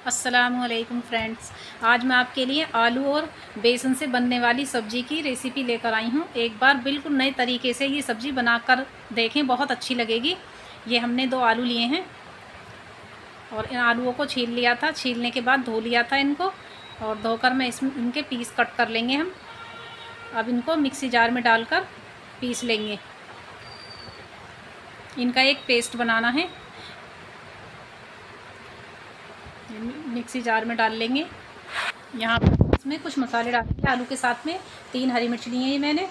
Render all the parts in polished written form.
अस्सलामुअलैकुम फ्रेंड्स। आज मैं आपके लिए आलू और बेसन से बनने वाली सब्ज़ी की रेसिपी लेकर आई हूँ। एक बार बिल्कुल नए तरीके से ये सब्ज़ी बनाकर देखें, बहुत अच्छी लगेगी। ये हमने 2 आलू लिए हैं और इन आलूओं को छील लिया था। छीलने के बाद धो लिया था इनको, और धोकर मैं इसमें इनके पीस कट कर लेंगे हम। अब इनको मिक्सी जार में डालकर पीस लेंगे। इनका एक पेस्ट बनाना है। मिक्सी जार में डाल लेंगे। यहाँ पर इसमें कुछ मसाले डालेंगे आलू के साथ में। 3 हरी मिर्च ली हैं ये मैंने,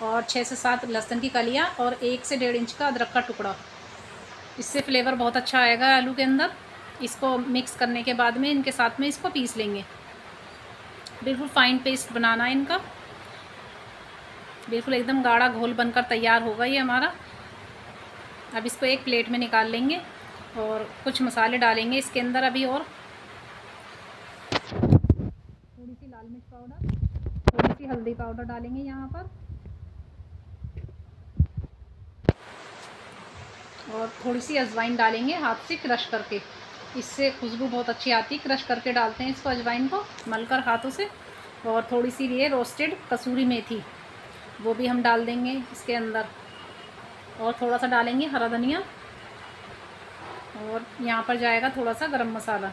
और 6 से 7 लहसुन की कलियाँ, और 1 से 1.5 इंच का अदरक का टुकड़ा। इससे फ्लेवर बहुत अच्छा आएगा आलू के अंदर। इसको मिक्स करने के बाद में इनके साथ में इसको पीस लेंगे। बिल्कुल फाइन पेस्ट बनाना है इनका। बिल्कुल एकदम गाढ़ा घोल बनकर तैयार होगा ये हमारा। अब इसको एक प्लेट में निकाल लेंगे और कुछ मसाले डालेंगे इसके अंदर अभी। और थोड़ी सी लाल मिर्च पाउडर, थोड़ी सी हल्दी पाउडर डालेंगे यहाँ पर, और थोड़ी सी अजवाइन डालेंगे हाथ से क्रश करके। इससे खुशबू बहुत अच्छी आती है। क्रश करके डालते हैं इसको, अजवाइन को मलकर हाथों से। और थोड़ी सी लिए रोस्टेड कसूरी मेथी, वो भी हम डाल देंगे इसके अंदर। और थोड़ा सा डालेंगे हरा धनिया, और यहाँ पर जाएगा थोड़ा सा गरम मसाला।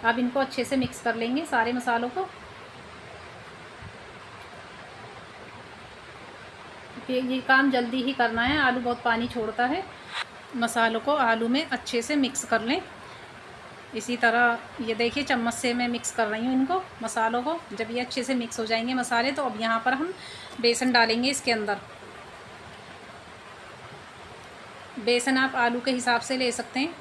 अब इनको अच्छे से मिक्स कर लेंगे सारे मसालों को। ये काम जल्दी ही करना है, आलू बहुत पानी छोड़ता है। मसालों को आलू में अच्छे से मिक्स कर लें। इसी तरह ये देखिए, चम्मच से मैं मिक्स कर रही हूँ इनको, मसालों को। जब ये अच्छे से मिक्स हो जाएंगे मसाले, तो अब यहाँ पर हम बेसन डालेंगे इसके अंदर। बेसन आप आलू के हिसाब से ले सकते हैं।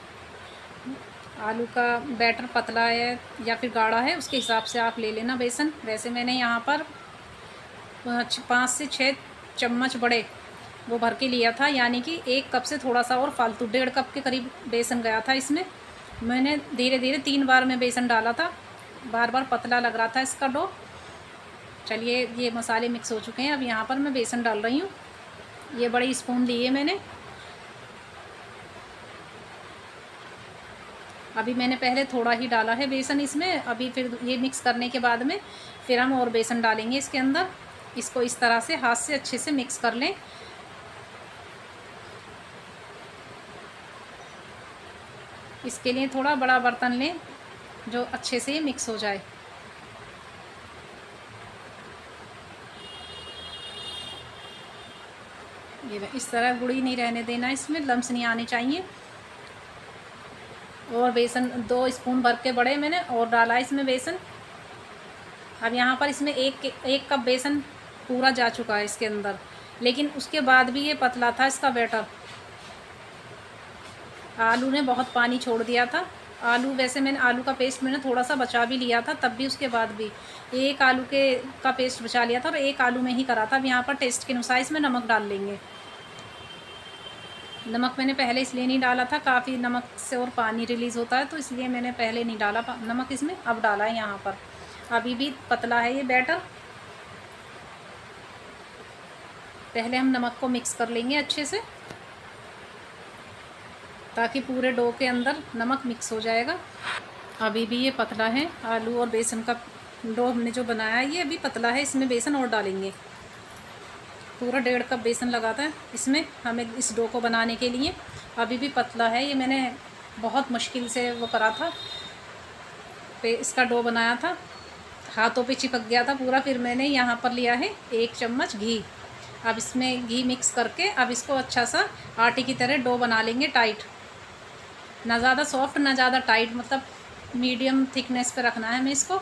आलू का बैटर पतला है या फिर गाढ़ा है, उसके हिसाब से आप ले लेना बेसन। वैसे मैंने यहाँ पर 5 से 6 चम्मच बड़े वो भर के लिया था, यानी कि 1 कप से थोड़ा सा और फालतू 1.5 कप के करीब बेसन गया था इसमें। मैंने धीरे धीरे 3 बार में बेसन डाला था। बार बार पतला लग रहा था इसका डो। चलिए, ये मसाले मिक्स हो चुके हैं। अब यहाँ पर मैं बेसन डाल रही हूँ। ये बड़ी स्पून ली है मैंने। अभी मैंने पहले थोड़ा ही डाला है बेसन इसमें। अभी फिर ये मिक्स करने के बाद में फिर हम और बेसन डालेंगे इसके अंदर। इसको इस तरह से हाथ से अच्छे से मिक्स कर लें। इसके लिए थोड़ा बड़ा बर्तन लें जो अच्छे से ये मिक्स हो जाए। ये इस तरह गुड़ी नहीं रहने देना, इसमें लम्स नहीं आने चाहिए। और बेसन 2 स्पून भर के बड़े मैंने और डाला इसमें बेसन। अब यहाँ पर इसमें एक कप बेसन पूरा जा चुका है इसके अंदर, लेकिन उसके बाद भी ये पतला था इसका बैटर। आलू ने बहुत पानी छोड़ दिया था। आलू वैसे मैंने आलू का पेस्ट मैंने थोड़ा सा बचा भी लिया था, तब भी उसके बाद भी एक आलू का पेस्ट बचा लिया था और 1 आलू में ही करा था। अब यहाँ पर टेस्ट के अनुसार इसमें नमक डाल लेंगे। नमक मैंने पहले इसलिए नहीं डाला था, काफ़ी नमक से और पानी रिलीज़ होता है, तो इसलिए मैंने पहले नहीं डाला नमक इसमें। अब डाला है यहाँ पर। अभी भी पतला है ये बैटर। पहले हम नमक को मिक्स कर लेंगे अच्छे से, ताकि पूरे डो के अंदर नमक मिक्स हो जाएगा। अभी भी ये पतला है। आलू और बेसन का डो हमने जो बनाया है ये अभी पतला है। इसमें बेसन और डालेंगे। पूरा 1.5 कप बेसन लगाता है इसमें हमें इस डो को बनाने के लिए। अभी भी पतला है ये। मैंने बहुत मुश्किल से वो करा था, इसका डो बनाया था। हाथों पे चिपक गया था पूरा। फिर मैंने यहाँ पर लिया है 1 चम्मच घी। अब इसमें घी मिक्स करके अब इसको अच्छा सा आटे की तरह डो बना लेंगे, टाइट। ना ज़्यादा सॉफ्ट ना ज़्यादा टाइट, मतलब मीडियम थिकनेस पे रखना है हमें इसको।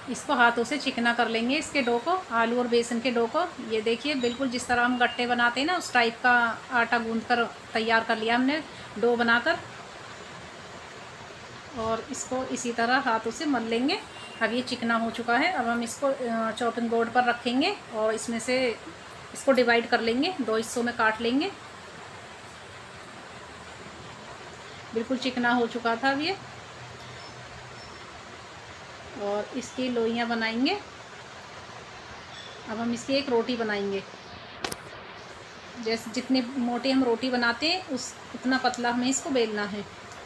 इसको हाथों से चिकना कर लेंगे इसके डो को, आलू और बेसन के डो को। ये देखिए, बिल्कुल जिस तरह हम गट्टे बनाते हैं ना, उस टाइप का आटा गूंद कर तैयार कर लिया हमने डो बनाकर। और इसको इसी तरह हाथों से मल लेंगे। अब ये चिकना हो चुका है। अब हम इसको चॉपिंग बोर्ड पर रखेंगे और इसमें से इसको डिवाइड कर लेंगे, 2 हिस्सों में काट लेंगे। बिल्कुल चिकना हो चुका था अब ये। और इसकी लोइयाँ बनाएंगे। अब हम इसकी एक रोटी बनाएंगे। जैसे जितनी मोटी हम रोटी बनाते हैं उतना पतला हमें इसको बेलना है।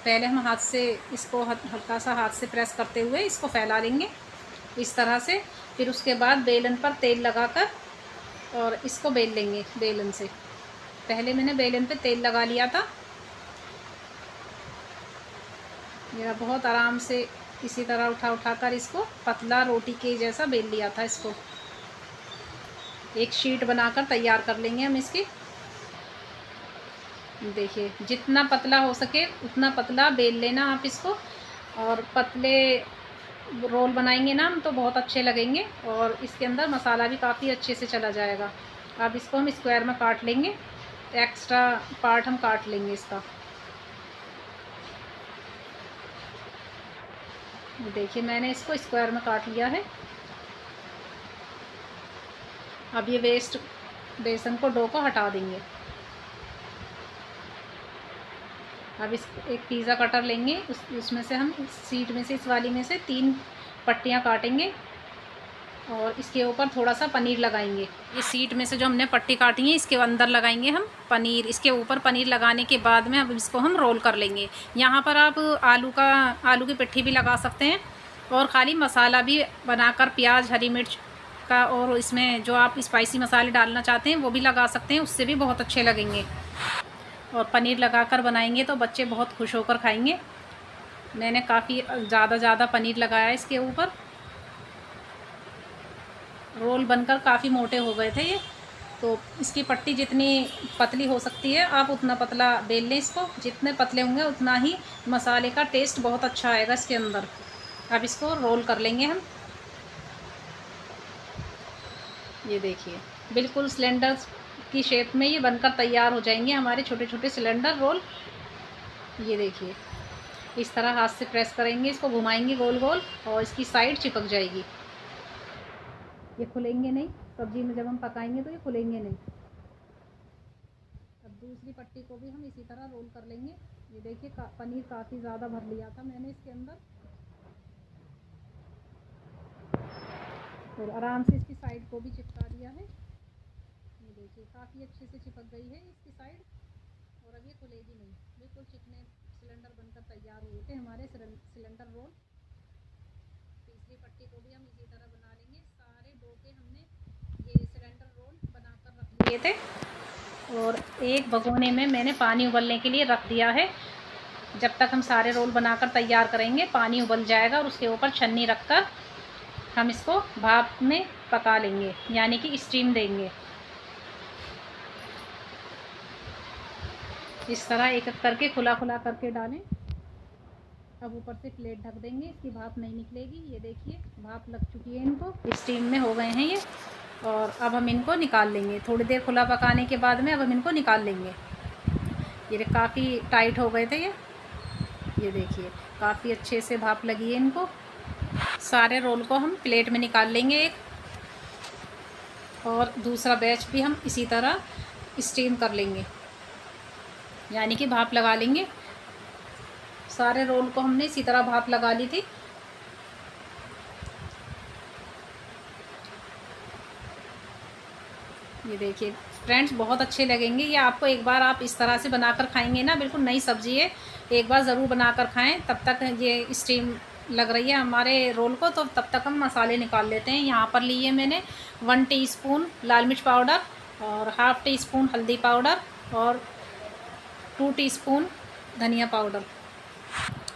पहले हम हाथ से इसको हल्का सा हाथ से प्रेस करते हुए इसको फैला लेंगे इस तरह से। फिर उसके बाद बेलन पर तेल लगाकर और इसको बेल लेंगे बेलन से। पहले मैंने बेलन पे तेल लगा लिया था। मेरा बहुत आराम से इसी तरह उठाकर इसको पतला रोटी के जैसा बेल लिया था। इसको एक शीट बनाकर तैयार कर लेंगे हम इसकी। देखिए जितना पतला हो सके उतना पतला बेल लेना आप इसको, और पतले रोल बनाएंगे ना हम तो बहुत अच्छे लगेंगे और इसके अंदर मसाला भी काफ़ी अच्छे से चला जाएगा। अब इसको हम स्क्वायर में काट लेंगे, एक्स्ट्रा पार्ट हम काट लेंगे इसका। देखिए मैंने इसको स्क्वायर में काट लिया है। अब ये वेस्ट बेसन को डो को हटा देंगे। अब इस एक पिज़्ज़ा कटर लेंगे, उसमें से हम इस सीट में से इस वाली में से 3 पट्टियाँ काटेंगे और इसके ऊपर थोड़ा सा पनीर लगाएंगे। ये सीट में से जो हमने पट्टी काटी है इसके अंदर लगाएंगे हम पनीर। इसके ऊपर पनीर लगाने के बाद में अब इसको हम रोल कर लेंगे। यहाँ पर आप आलू की पिट्ठी भी लगा सकते हैं और ख़ाली मसाला भी बनाकर प्याज हरी मिर्च का और इसमें जो आप स्पाइसी मसाले डालना चाहते हैं वो भी लगा सकते हैं, उससे भी बहुत अच्छे लगेंगे। और पनीर लगाकर बनाएंगे तो बच्चे बहुत खुश होकर खाएंगे। मैंने काफ़ी ज़्यादा पनीर लगाया इसके ऊपर। रोल बनकर काफ़ी मोटे हो गए थे ये, तो इसकी पट्टी जितनी पतली हो सकती है आप उतना पतला बेल लें इसको। जितने पतले होंगे उतना ही मसाले का टेस्ट बहुत अच्छा आएगा इसके अंदर। अब इसको रोल कर लेंगे हम। ये देखिए बिल्कुल सिलेंडर की शेप में ये बनकर तैयार हो जाएंगे हमारे छोटे छोटे सिलेंडर रोल। ये देखिए इस तरह हाथ से प्रेस करेंगे, इसको घुमाएंगे गोल गोल और इसकी साइड चिपक जाएगी। ये खुलेंगे नहीं, सब्जी में जब हम पकाएंगे तो ये खुलेंगे नहीं। अब दूसरी पट्टी को भी हम इसी तरह रोल कर लेंगे। ये देखिए पनीर काफ़ी ज़्यादा भर लिया था मैंने इसके अंदर, और आराम से इसकी साइड को भी चिपका दिया है। ये देखिए काफ़ी अच्छे से चिपक गई है इसकी साइड, और अब ये खुलेगी नहीं। बिल्कुल चिकने सिलेंडर बनकर तैयार हुए थे हमारे सिलेंडर रोल। तीसरी पट्टी को भी हम इसी तरह बना लेंगे। सारे डो के हमने ये सिलेंडर रोल बनाकर रख लिए थे, और एक भगोने में मैंने पानी उबलने के लिए रख दिया है। जब तक हम सारे रोल बनाकर तैयार करेंगे पानी उबल जाएगा, और उसके ऊपर छन्नी रखकर हम इसको भाप में पका लेंगे, यानी कि स्टीम देंगे। इस तरह एक एक करके खुला करके डालें। अब ऊपर से प्लेट ढक देंगे, इसकी भाप नहीं निकलेगी। ये देखिए भाप लग चुकी है, इनको स्टीम में हो गए हैं ये। और अब हम इनको निकाल लेंगे। थोड़ी देर खुला पकाने के बाद में अब हम इनको निकाल लेंगे। ये काफ़ी टाइट हो गए थे ये देखिए काफ़ी अच्छे से भाप लगी है इनको। सारे रोल को हम प्लेट में निकाल लेंगे एक, और दूसरा बैच भी हम इसी तरह स्टीम कर लेंगे, यानी कि भाप लगा लेंगे। सारे रोल को हमने इसी तरह भाप लगा ली थी। ये देखिए फ्रेंड्स बहुत अच्छे लगेंगे ये आपको। एक बार आप इस तरह से बनाकर खाएंगे ना, बिल्कुल नई सब्ज़ी है, एक बार ज़रूर बनाकर खाएं। तब तक ये स्टीम लग रही है हमारे रोल को, तो तब तक हम मसाले निकाल लेते हैं। यहाँ पर लिए मैंने 1 टीस्पून लाल मिर्च पाउडर और ½ टीस्पून हल्दी पाउडर और 2 टीस्पून धनिया पाउडर।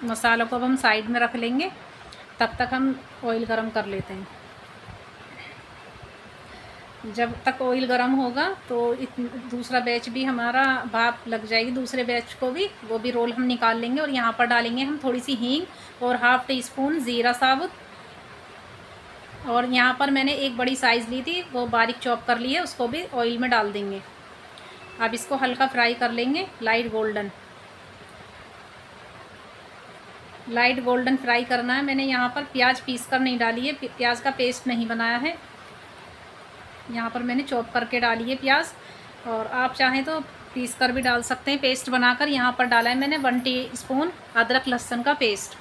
मसालों को अब हम साइड में रख लेंगे, तब तक हम ऑयल गरम कर लेते हैं। जब तक ऑयल गरम होगा तो दूसरा बैच भी हमारा भाप लग जाएगी, दूसरे बैच को भी, वो भी रोल हम निकाल लेंगे। और यहाँ पर डालेंगे हम थोड़ी सी हींग और ½ टीस्पून ज़ीरा साबुत। और यहाँ पर मैंने एक बड़ी साइज़ ली थी, वो बारीक चॉप कर ली है, उसको भी ऑयल में डाल देंगे। अब इसको हल्का फ्राई कर लेंगे, लाइट गोल्डन फ्राई करना है। मैंने यहाँ पर प्याज पीस कर नहीं डाली है, प्याज का पेस्ट नहीं बनाया है। यहाँ पर मैंने चॉप करके डाली है प्याज, और आप चाहें तो पीस कर भी डाल सकते हैं पेस्ट बनाकर। यहाँ पर डाला है मैंने 1 टीस्पून अदरक लहसुन का पेस्ट।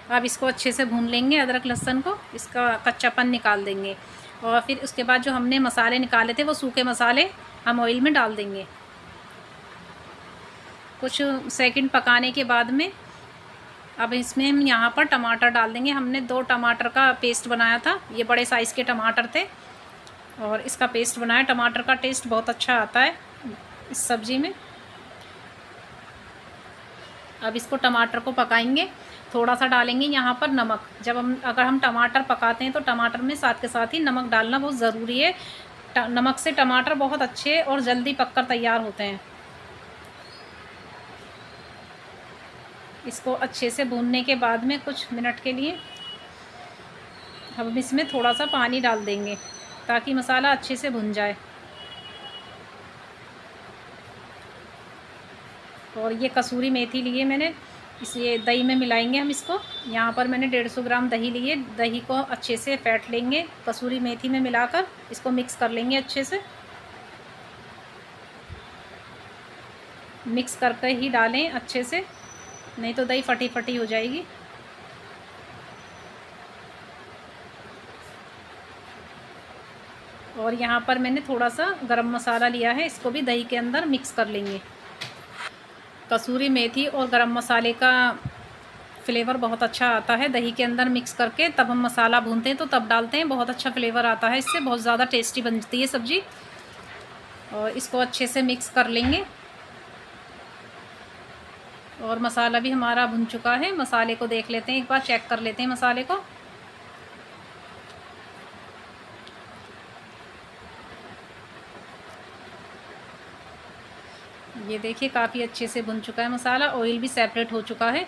अब इसको अच्छे से भून लेंगे अदरक लहसुन को, इसका कच्चापन निकाल देंगे। और फिर उसके बाद जो हमने मसाले निकाले थे वो सूखे मसाले हम ऑयल में डाल देंगे। कुछ सेकंड पकाने के बाद में अब इसमें हम यहाँ पर टमाटर डाल देंगे। हमने 2 टमाटर का पेस्ट बनाया था, ये बड़े साइज़ के टमाटर थे और इसका पेस्ट बनाया। टमाटर का टेस्ट बहुत अच्छा आता है इस सब्ज़ी में। अब इसको टमाटर को पकाएंगे। थोड़ा सा डालेंगे यहाँ पर नमक। अगर हम टमाटर पकाते हैं तो टमाटर में साथ के साथ ही नमक डालना बहुत ज़रूरी है। नमक से टमाटर बहुत अच्छे और जल्दी पककर तैयार होते हैं। इसको अच्छे से भूनने के बाद में कुछ मिनट के लिए हम इसमें थोड़ा सा पानी डाल देंगे ताकि मसाला अच्छे से भुन जाए। और ये कसूरी मेथी लिए मैंने, इसे दही में मिलाएंगे हम इसको। यहाँ पर मैंने 150 ग्राम दही लिए। दही को अच्छे से फेंट लेंगे, कसूरी मेथी में मिलाकर इसको मिक्स कर लेंगे अच्छे से। मिक्स करके ही डालें अच्छे से, नहीं तो दही फटी फटी हो जाएगी। और यहाँ पर मैंने थोड़ा सा गरम मसाला लिया है, इसको भी दही के अंदर मिक्स कर लेंगे। कसूरी मेथी और गरम मसाले का फ्लेवर बहुत अच्छा आता है दही के अंदर मिक्स करके। तब हम मसाला भूनते हैं तो तब डालते हैं, बहुत अच्छा फ्लेवर आता है इससे, बहुत ज़्यादा टेस्टी बनती है सब्ज़ी। और इसको अच्छे से मिक्स कर लेंगे। और मसाला भी हमारा भुन चुका है। मसाले को देख लेते हैं, एक बार चेक कर लेते हैं मसाले को। ये देखिए काफ़ी अच्छे से भुन चुका है मसाला, ऑयल भी सेपरेट हो चुका है।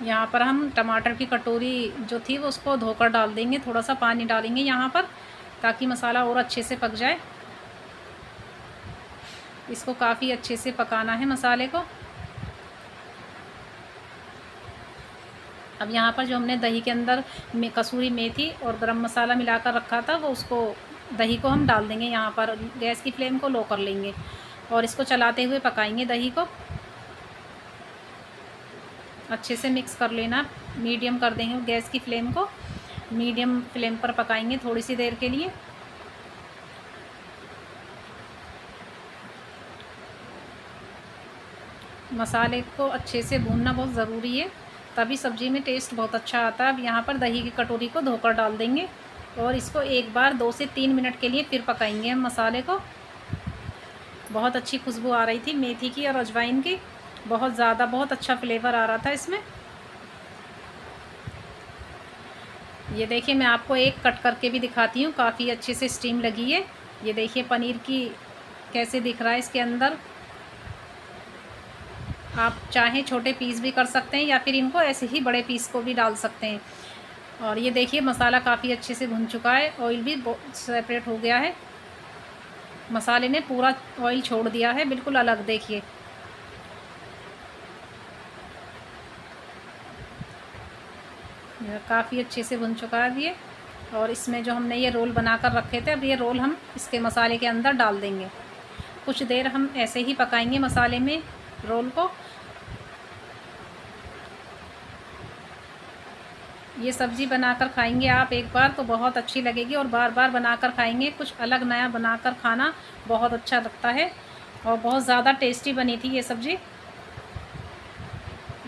यहाँ पर हम टमाटर की कटोरी जो थी वो उसको धोकर डाल देंगे। थोड़ा सा पानी डालेंगे यहाँ पर ताकि मसाला और अच्छे से पक जाए। इसको काफ़ी अच्छे से पकाना है मसाले को। अब यहाँ पर जो हमने दही के अंदर में कसूरी मेथी और गरम मसाला मिलाकर रखा था वो उसको दही को हम डाल देंगे। यहाँ पर गैस की फ्लेम को लो कर लेंगे और इसको चलाते हुए पकाएंगे। दही को अच्छे से मिक्स कर लेना। मीडियम कर देंगे गैस की फ्लेम को, मीडियम फ्लेम पर पकाएंगे थोड़ी सी देर के लिए। मसाले को अच्छे से भूनना बहुत ज़रूरी है, तभी सब्ज़ी में टेस्ट बहुत अच्छा आता है। अब यहाँ पर दही की कटोरी को धोकर डाल देंगे और इसको एक बार 2 से 3 मिनट के लिए फिर पकाएंगे हम मसाले को। बहुत अच्छी खुशबू आ रही थी मेथी की और अजवाइन की, बहुत अच्छा फ्लेवर आ रहा था इसमें। ये देखिए मैं आपको एक कट करके भी दिखाती हूँ, काफ़ी अच्छे से स्टीम लगी है। ये देखिए पनीर की कैसे दिख रहा है इसके अंदर। आप चाहें छोटे पीस भी कर सकते हैं या फिर इनको ऐसे ही बड़े पीस को भी डाल सकते हैं। और ये देखिए मसाला काफ़ी अच्छे से भुन चुका है, ऑयल भी सेपरेट हो गया है। मसाले ने पूरा ऑयल छोड़ दिया है, बिल्कुल अलग देखिए। काफ़ी अच्छे से भुन चुका है ये। और इसमें जो हमने ये रोल बनाकर रखे थे, अब ये रोल हम इसके मसाले के अंदर डाल देंगे। कुछ देर हम ऐसे ही पकाएंगे मसाले में रोल को। ये सब्ज़ी बनाकर खाएंगे आप एक बार तो बहुत अच्छी लगेगी और बार बार बनाकर खाएंगे। कुछ अलग नया बनाकर खाना बहुत अच्छा लगता है और बहुत ज़्यादा टेस्टी बनी थी ये सब्ज़ी।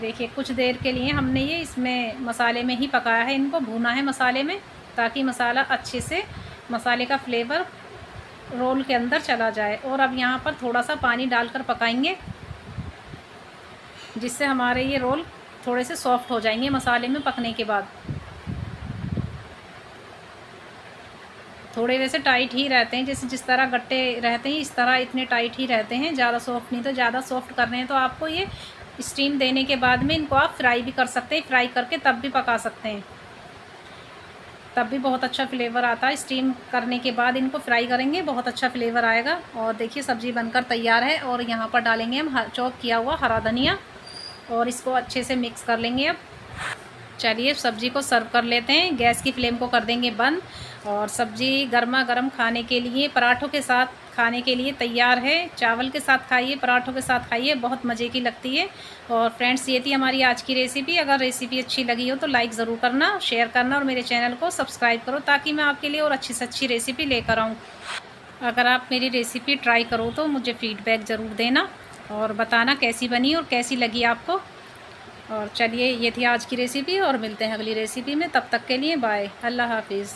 देखिए कुछ देर के लिए हमने ये इसमें मसाले में ही पकाया है, इनको भूना है मसाले में ताकि मसाला अच्छे से, मसाले का फ्लेवर रोल के अंदर चला जाए। और अब यहाँ पर थोड़ा सा पानी डालकर पकाएंगे जिससे हमारे ये रोल थोड़े से सॉफ्ट हो जाएंगे मसाले में पकने के बाद। थोड़े वैसे टाइट ही रहते हैं, जैसे जिस तरह गट्टे रहते हैं इस तरह इतने टाइट ही रहते हैं, ज़्यादा सॉफ्ट नहीं। तो ज़्यादा सॉफ्ट कर रहे हैं तो आपको ये स्टीम देने के बाद में इनको आप फ्राई भी कर सकते हैं, फ्राई करके तब भी पका सकते हैं, तब भी बहुत अच्छा फ्लेवर आता है। स्टीम करने के बाद इनको फ्राई करेंगे बहुत अच्छा फ्लेवर आएगा। और देखिए सब्ज़ी बनकर तैयार है और यहाँ पर डालेंगे हम चॉप किया हुआ हरा धनिया और इसको अच्छे से मिक्स कर लेंगे। अब चलिए सब्ज़ी को सर्व कर लेते हैं। गैस की फ्लेम को कर देंगे बंद और सब्ज़ी गर्मा गर्म खाने के लिए, पराठों के साथ खाने के लिए तैयार है। चावल के साथ खाइए, पराठों के साथ खाइए, बहुत मज़े की लगती है। और फ्रेंड्स ये थी हमारी आज की रेसिपी। अगर रेसिपी अच्छी लगी हो तो लाइक ज़रूर करना, शेयर करना और मेरे चैनल को सब्सक्राइब करो ताकि मैं आपके लिए और अच्छी से अच्छी रेसिपी लेकर आऊँ। अगर आप मेरी रेसिपी ट्राई करो तो मुझे फ़ीडबैक ज़रूर देना। और बताना कैसी बनी और कैसी लगी आपको। और चलिए, ये थी आज की रेसिपी और मिलते हैं अगली रेसिपी में। तब तक के लिए बाय, अल्लाह हाफिज़।